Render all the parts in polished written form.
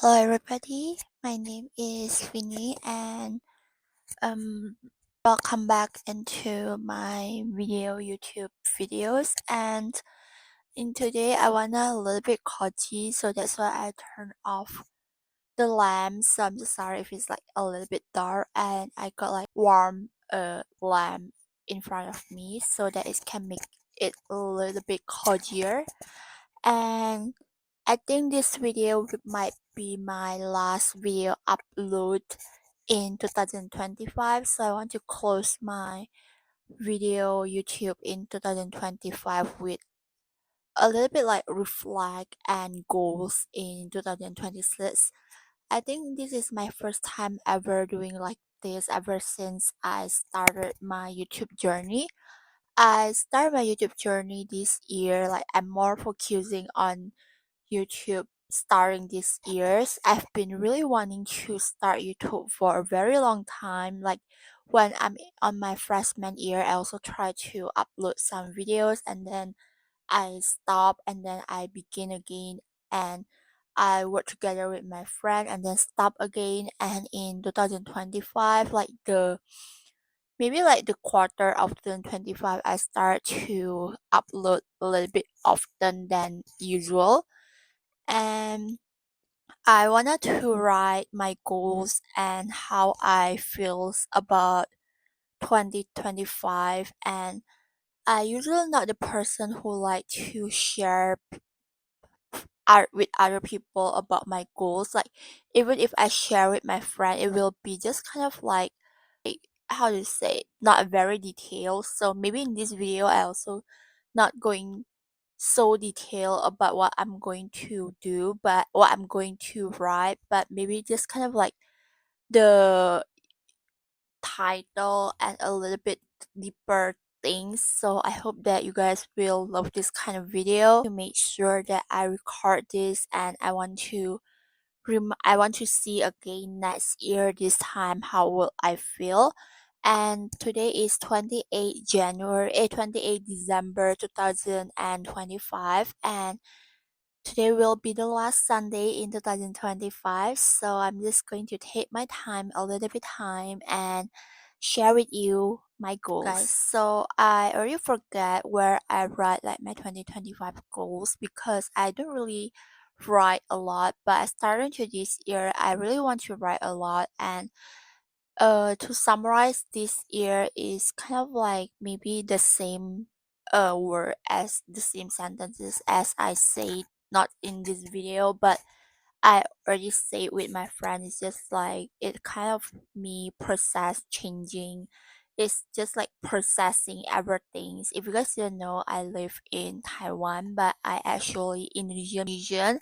Hello everybody, my name is Winnie and um welcome back into my YouTube videos. And in today I wanna a little bit cozy, so that's why I turned off the lamp. So I'm just sorry if it's like a little bit dark, and I got like warm lamp in front of me so that it can make it a little bit cozier. And I think this video might be my last video upload in 2025, so I want to close my video YouTube in 2025 with a little bit like reflect and goals in 2026. I think this is my first time ever doing like this ever since I started my YouTube journey. I started my YouTube journey this year, like I'm more focusing on YouTube starting this years. I've been really wanting to start YouTube for a very long time. Like when I'm on my freshman year, I also try to upload some videos, and then I stop and then I begin again, and I work together with my friend and then stop again. And in 2025, like the maybe like the quarter of 2025, I start to upload a little bit often than usual. And I wanted to write my goals and how I feels about 2025. And I usually not the person who like to share art with other people about my goals. Like even if I share with my friend, it will be just kind of like how to say, not very detailed. So maybe in this video I also not going so detailed about what I'm going to do, but what I'm going to write, but maybe just kind of like the title and a little bit deeper things. So I hope that you guys will love this kind of video. To make sure that I record this, and I want to I want to see again next year this time how will I feel. And today is 28 January, 28 December 2025, and today will be the last Sunday in 2025. So I'm just going to take my time, a little bit time, and share with you my goals. Guys, so I already forget where I write like my 2025 goals because I don't really write a lot, but I started to this year I really want to write a lot. And to summarize, this year is kind of like maybe the same word as the same sentences as I say, not in this video, but I already say it with my friend. It's just like it kind of me process changing. It's just like processing everything. If you guys didn't know, I live in Taiwan, but I actually Indonesian,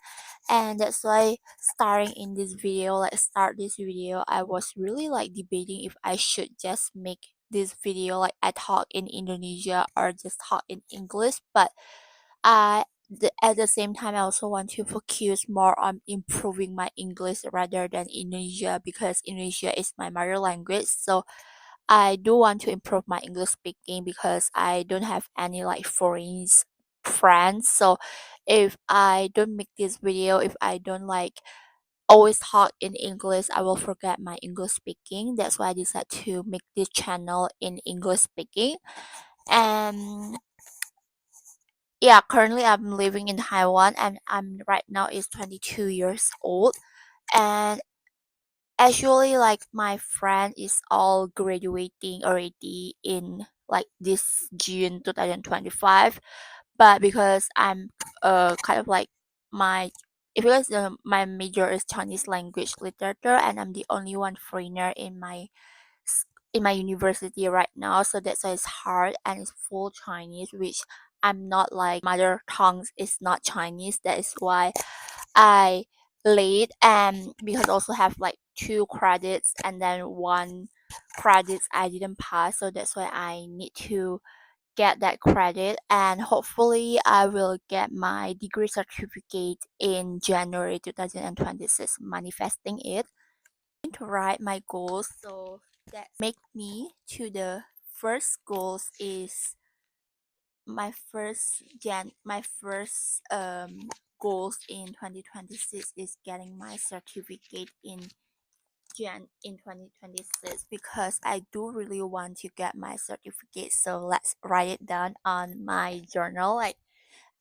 and that's why starting in this video, like start this video, I was really like debating if I should just make this video like I talk in Indonesia or just talk in English, but I at the same time, I also want to focus more on improving my English rather than Indonesia, because Indonesia is my mother language. So I do want to improve my English speaking because I don't have any like foreign friends. So if I don't make this video, if I don't like always talk in English, I will forget my English speaking. That's why I decided to make this channel in English speaking. And yeah, currently I'm living in Taiwan, and I'm right now is 22 years old. And actually like my friend is all graduating already in like this June 2025. But because I'm kind of like my if you guys know, my major is Chinese language literature, and I'm the only one foreigner in my in my university right now, so that's why it's hard and it's full Chinese, which I'm not like mother tongue is not Chinese. That is why I late, and because also have like 2 credits and then 1 credits I didn't pass, so that's why I need to get that credit, and hopefully I will get my degree certificate in January 2026, manifesting it. To write my goals, so that make me to the first goals is my first goals in 2026 is getting my certificate in in 2026 because I do really want to get my certificate. So let's write it down on my journal. Like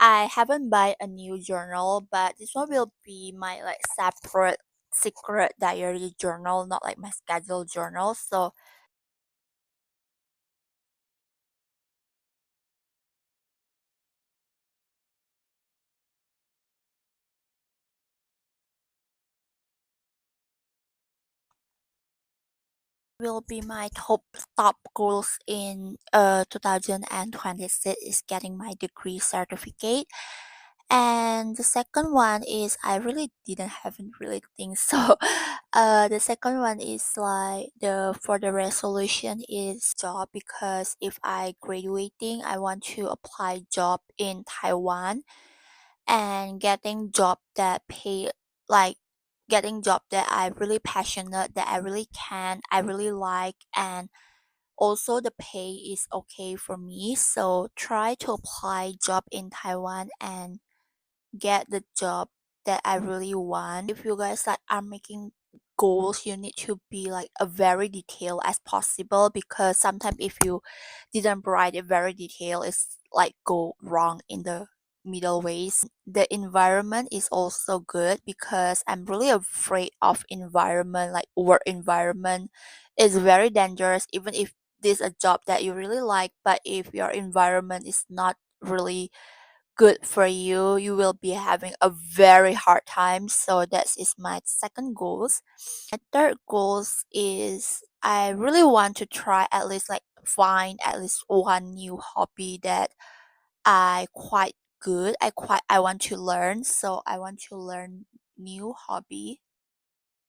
I haven't buy a new journal, but this one will be my like separate secret diary journal, not like my scheduled journal. So will be my top goals in 2026 is getting my degree certificate. And the second one is I really haven't really think so. The second one is like the for the resolution is job because if I graduating, I want to apply job in Taiwan and getting job that pay like getting job that I really passionate that I really can I really like and also the pay is okay for me. So try to apply job in Taiwan and get the job that I really want. If you guys like are making goals, you need to be like a very detailed as possible because sometimes if you didn't write it very detailed, it's like go wrong in the middle ways. The environment is also good because I'm really afraid of environment, like work environment is very dangerous even if this a job that you really like, but if your environment is not really good for you, you will be having a very hard time. So that is my second goals. My third goals is I really want to try at least like find at least one new hobby that I quite good. I want to learn. So I want to learn new hobby.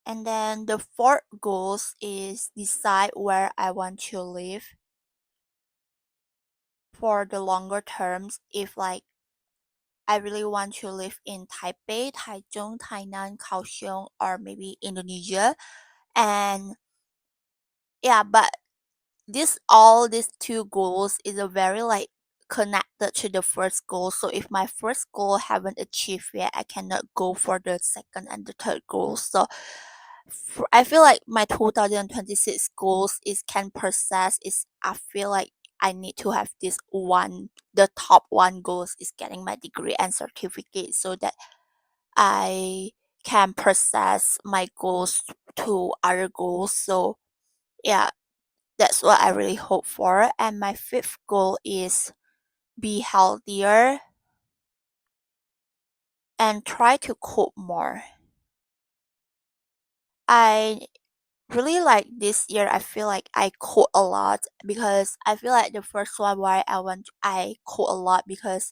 And then the fourth goals is decide where I want to live for the longer terms. If like I really want to live in Taipei, Taichung, Tainan, Kaohsiung, or maybe Indonesia. And yeah, but these two goals is a very like connected to the first goal. So if my first goal haven't achieved yet, I cannot go for the second and the third goal. So I feel like my 2026 goals is can process is I feel like I need to have this one the top one goals is getting my degree and certificate so that I can process my goals to other goals. So yeah, that's what I really hope for. And my fifth goal is be healthier and try to cook more. I really like this year I feel like I cook a lot because I feel like the first one why I cook a lot because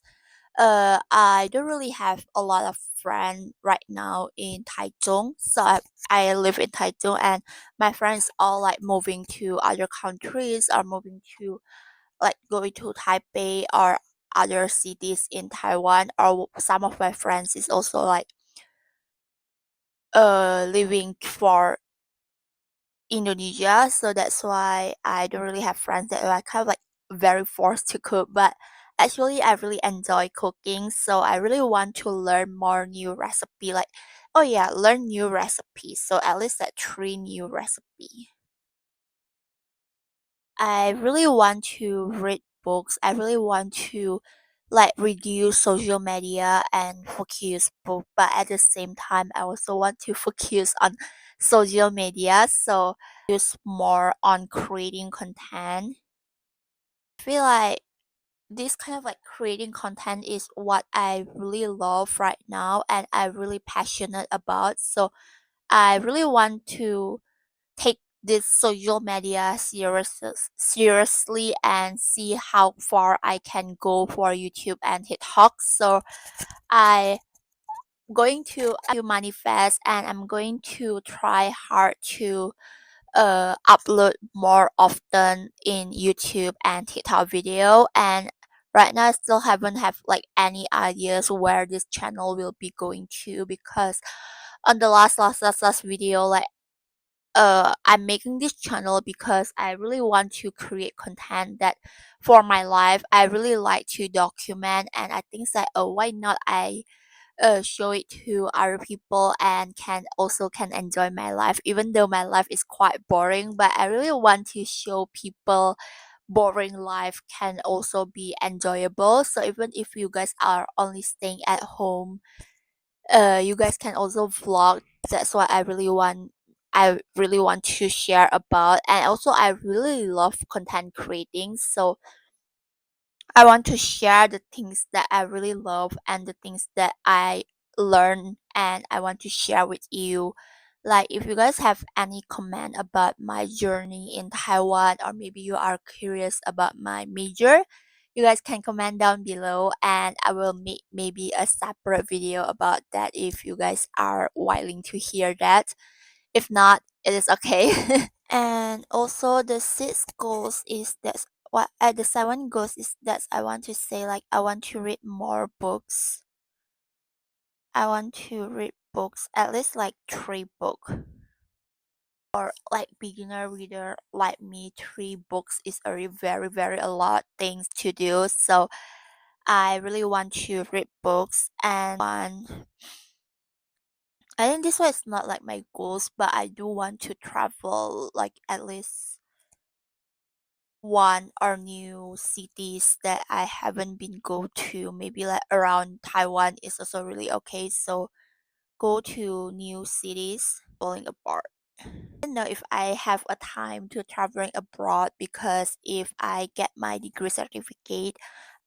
I don't really have a lot of friends right now in Taichung. So I live in Taichung and my friends all like moving to other countries or moving to like going to Taipei or other cities in Taiwan or some of my friends is also like living for Indonesia. So that's why I don't really have friends that are kind of like very forced to cook. But actually, I really enjoy cooking. So I really want to learn more new recipe. Like, oh yeah, learn new recipes. So at least like three new recipe. I really want to read books. I really want to like reduce social media and focus book, but at the same time, I also want to focus on social media. So use more on creating content. I feel like this kind of like creating content is what I really love right now and I'm really passionate about. So I really want to take this social media seriously and see how far I can go for YouTube and TikTok. So I going to manifest and I'm going to try hard to upload more often in YouTube and TikTok video and right now I still haven't have like any ideas where this channel will be going to because on the last video like I'm making this channel because I really want to create content that for my life I really like to document and I think that why not I show it to other people and can enjoy my life, even though my life is quite boring. But I really want to show people boring life can also be enjoyable. So even if you guys are only staying at home, you guys can also vlog. That's what I really want to share about. And also I really love content creating, so I want to share the things that I really love and the things that I learn, and I want to share with you. Like if you guys have any comment about my journey in Taiwan, or maybe you are curious about my major, you guys can comment down below and I will make maybe a separate video about that if you guys are willing to hear that. If not, it is okay. And also the sixth goals is that what the seven goals is that I want to say, like I want to read more books. I want to read books, at least like 3 book. Or like beginner reader like me, 3 books is already very a lot things to do. So I really want to read books. And one, I think this one is not like my goals, but I do want to travel like at least one or new cities that I haven't been go to. Maybe like around Taiwan is also really okay. So go to new cities, falling apart. I don't know if I have a time to traveling abroad, because if I get my degree certificate,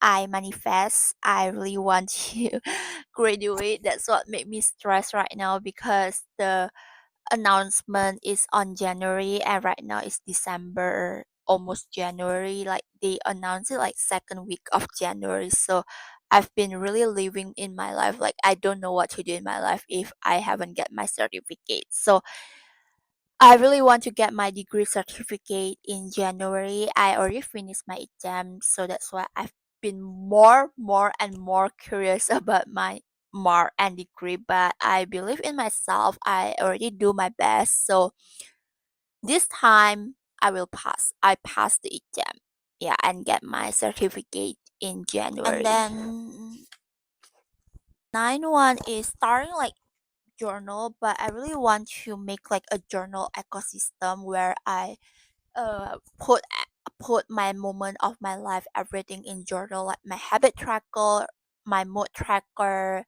I manifest. I really want to graduate. That's what made me stressed right now, because the announcement is on January and right now it's December, almost January. Like they announced it like second week of January. So I've been really living in my life. Like I don't know what to do in my life if I haven't get my certificate. So I really want to get my degree certificate in January. I already finished my exam, so that's why I've been more and more curious about my mark and degree. But I believe in myself. I already do my best, so this time I will pass. I passed the exam, yeah, and get my certificate in January. And then 9 1 is starting like journal, but I really want to make like a journal ecosystem where I put my moment of my life, everything in journal, like my habit tracker, my mood tracker,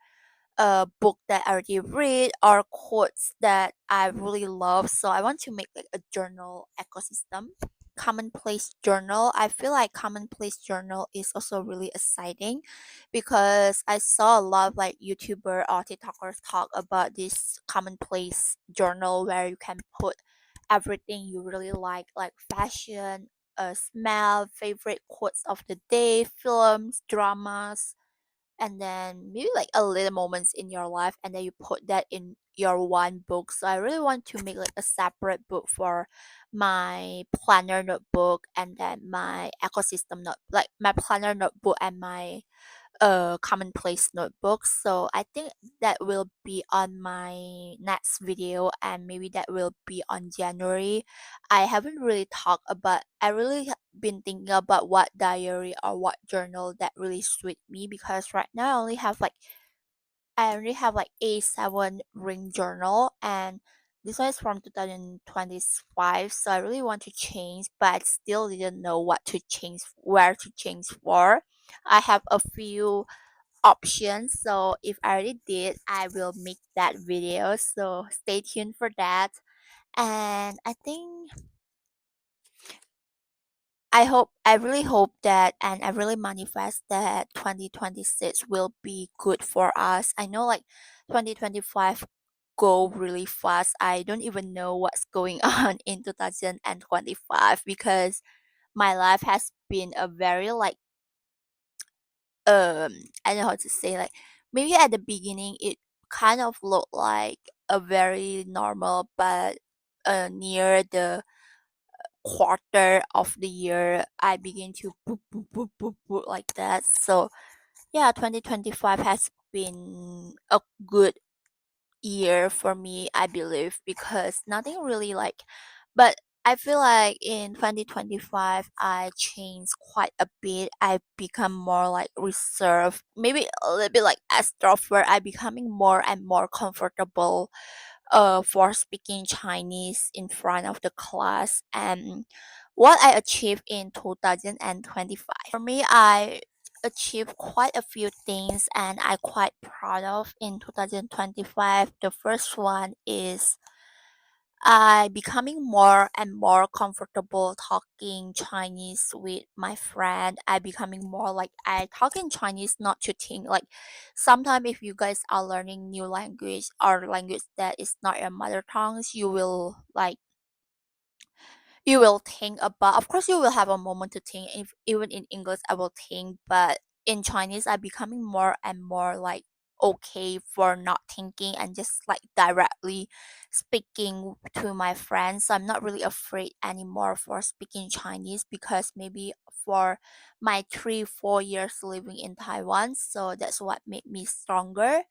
a book that I already read, or quotes that I really love. So I want to make like a journal ecosystem. Commonplace journal, I feel like commonplace journal is also really exciting, because I saw a lot of like YouTuber or TikTokers talk about this commonplace journal where you can put everything you really like fashion, smell, favorite quotes of the day, films, dramas, and then maybe like a little moments in your life, and then you put that in your one book. So I really want to make like a separate book for my planner notebook, and then my ecosystem note, like my planner notebook and my commonplace notebook. So I think that will be on my next video, and maybe that will be on January. I haven't really talked about, I really been thinking about what diary or what journal that really suit me, because right now I only have like A7 ring journal, and this one is from 2025. So I really want to change, but I still didn't know what to change, where to change for. I have a few options, so if I already did, I will make that video, so stay tuned for that. And I think I really hope that, and I really manifest that 2026 will be good for us. I know like 2025 go really fast. I don't even know what's going on in 2025, because my life has been a very like I don't know how to say, like maybe at the beginning it kind of looked like a very normal, but near the quarter of the year I begin to boop boop boop boop boop like that. So yeah, 2025 has been a good year for me, I believe, because nothing really like, but I feel like in 2025, I changed quite a bit. I become more like reserved, maybe a little bit like extrovert. I becoming more and more comfortable for speaking Chinese in front of the class. And what I achieved in 2025. For me, I achieved quite a few things and I quite proud of in 2025. The first one is I becoming more and more comfortable talking Chinese with my friend. I becoming more like I talking Chinese not to think like sometimes if you guys are learning new language or language that is not your mother tongues, you will like you will think about, of course you will have a moment to think. If even in English I will think, but in Chinese I becoming more and more like okay for not thinking and just like directly speaking to my friends. So I'm not really afraid anymore for speaking Chinese because maybe for my 3 4 years living in Taiwan, so that's what made me stronger.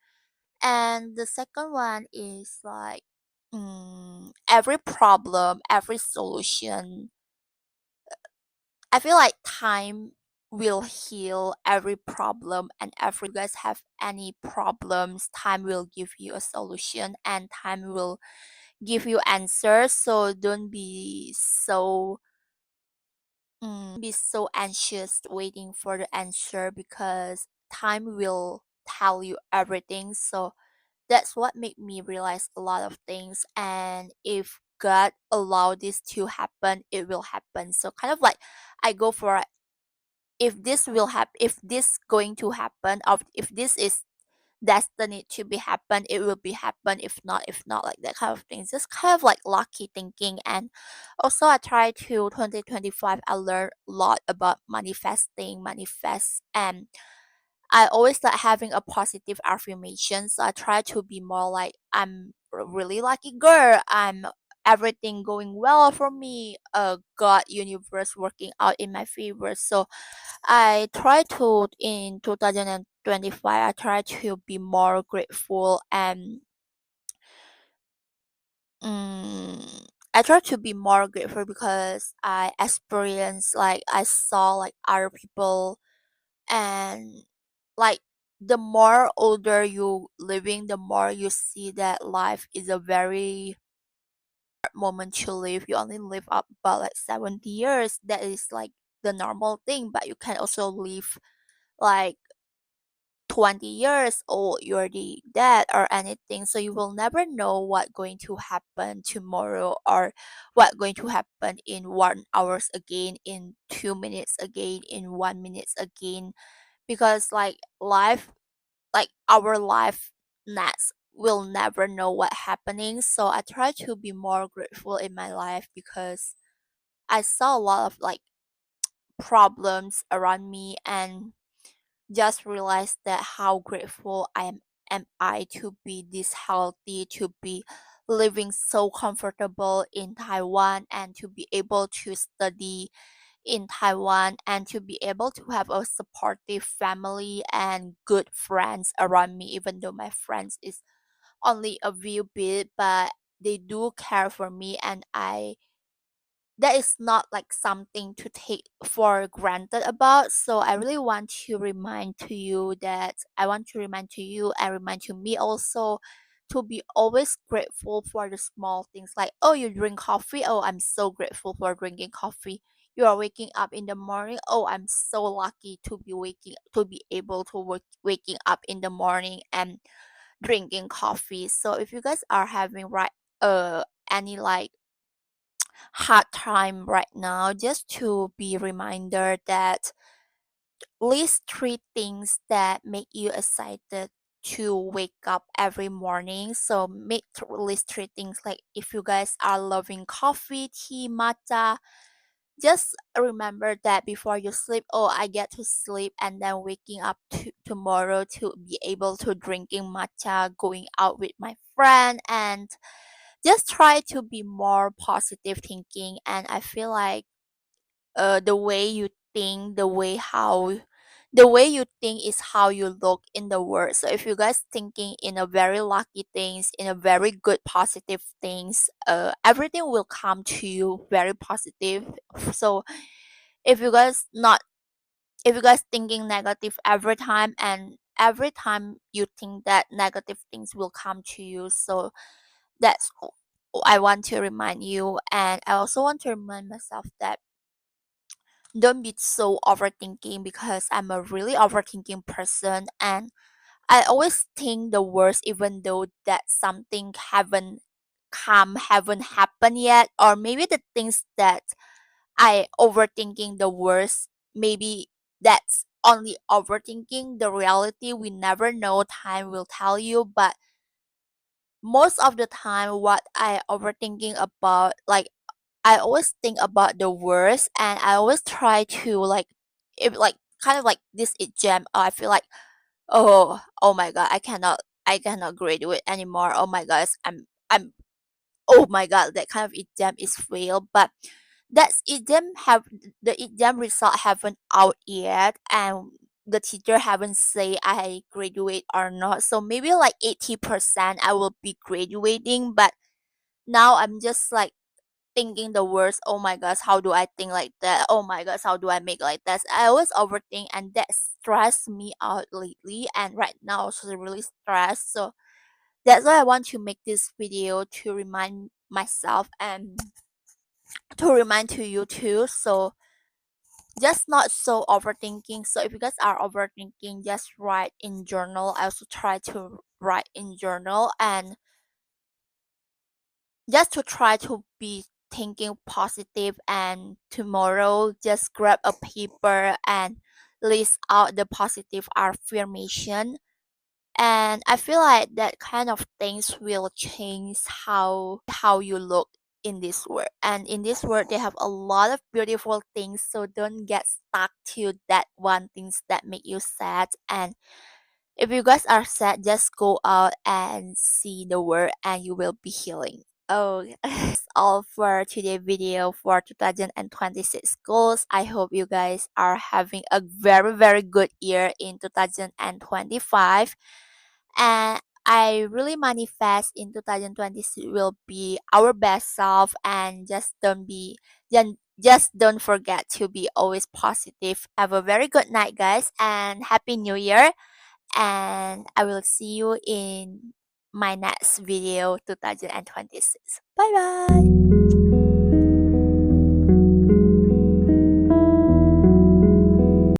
And the second one is like every problem, every solution, I feel like time will heal every problem, and if you guys have any problems, time will give you a solution and time will give you answers. So don't be so be so anxious waiting for the answer because time will tell you everything. So that's what made me realize a lot of things, and if God allow this to happen, it will happen. So kind of like I go for it. If this will happen, if this going to happen, or if this is destined to be happen, it will be happen. If not, like that kind of things, just kind of like lucky thinking. And also I try to 2025, I learned a lot about manifesting manifest, and I always like having a positive affirmation. So I try to be more like I'm a really lucky girl. I'm everything going well for me. God, universe working out in my favor. So I try to in 2025. I try to be more grateful and I try to be more grateful because I experienced like I saw like other people, and like the more older you living, the more you see that life is a very hard moment to live. You only live up about like 70 years. That is like the normal thing, but you can also live like 20 years old, you're already dead or anything. So you will never know what going to happen tomorrow or what going to happen in 1 hours again, in 2 minutes again, in 1 minutes again. Because like life, like our life next will never know what happening. So I try to be more grateful in my life because I saw a lot of like problems around me and just realized that how grateful am I to be this healthy, to be living so comfortable in Taiwan, and to be able to study in Taiwan, and to be able to have a supportive family and good friends around me, even though my friends is only a few bit, but they do care for me, and I that is not like something to take for granted about. So I really want to remind to you that I want to remind to you and remind to me also to be always grateful for the small things, like oh you drink coffee, oh I'm so grateful for drinking coffee. You are waking up in the morning, oh I'm so lucky to be able to waking up in the morning and drinking coffee. So if you guys are having any like hard time right now, just to be reminder that list 3 things that make you excited to wake up every morning. So list 3 things, like if you guys are loving coffee, tea, matcha, just remember that before you sleep, oh I get to sleep, and then waking up tomorrow to be able to drinking matcha, going out with my friend, and just try to be more positive thinking. And I feel like the way you think, the way how the way you think is how you look in the world. So if you guys thinking in a very lucky things, in a very good positive things, everything will come to you very positive. So if you guys not if you guys thinking negative every time, and every time you think that negative things will come to you, so that's I want to remind you. And I also want to remind myself that don't be so overthinking, because I'm a really overthinking person, and I always think the worst even though that something haven't happened yet, or maybe the things that I overthinking the worst, maybe that's only overthinking. The reality we never know, time will tell you. But most of the time what I overthinking about, like, I always think about the worst, and I always try to like, if like kind of like this exam, I feel like, oh my god, I cannot graduate anymore. Oh my gosh, I'm oh my god, that kind of exam is failed. But that's exam have the exam result haven't out yet, and the teacher haven't say I graduate or not. So maybe like 80% I will be graduating. But now I'm just like thinking the worst. Oh my gosh, how do I think like that? Oh my gosh, how do I make like that? I always overthink, and that stressed me out lately. And right now, I'm also really stressed. So that's why I want to make this video, to remind myself and to remind to you too. So just not so overthinking. So if you guys are overthinking, just write in journal. I also try to write in journal, and just to try to be thinking positive. And tomorrow just grab a paper and list out the positive affirmation. And I feel like that kind of things will change how you look in this world. And in this world they have a lot of beautiful things, so don't get stuck to that one things that make you sad. And if you guys are sad, just go out and see the world, and you will be healing. Oh, that's all for today's video for 2026 goals. I hope you guys are having a very, very good year in 2025. And I really manifest in 2026 will be our best self, and just don't forget to be always positive. Have a very good night, guys, and happy new year. And I will see you in my next video 2026. Bye bye.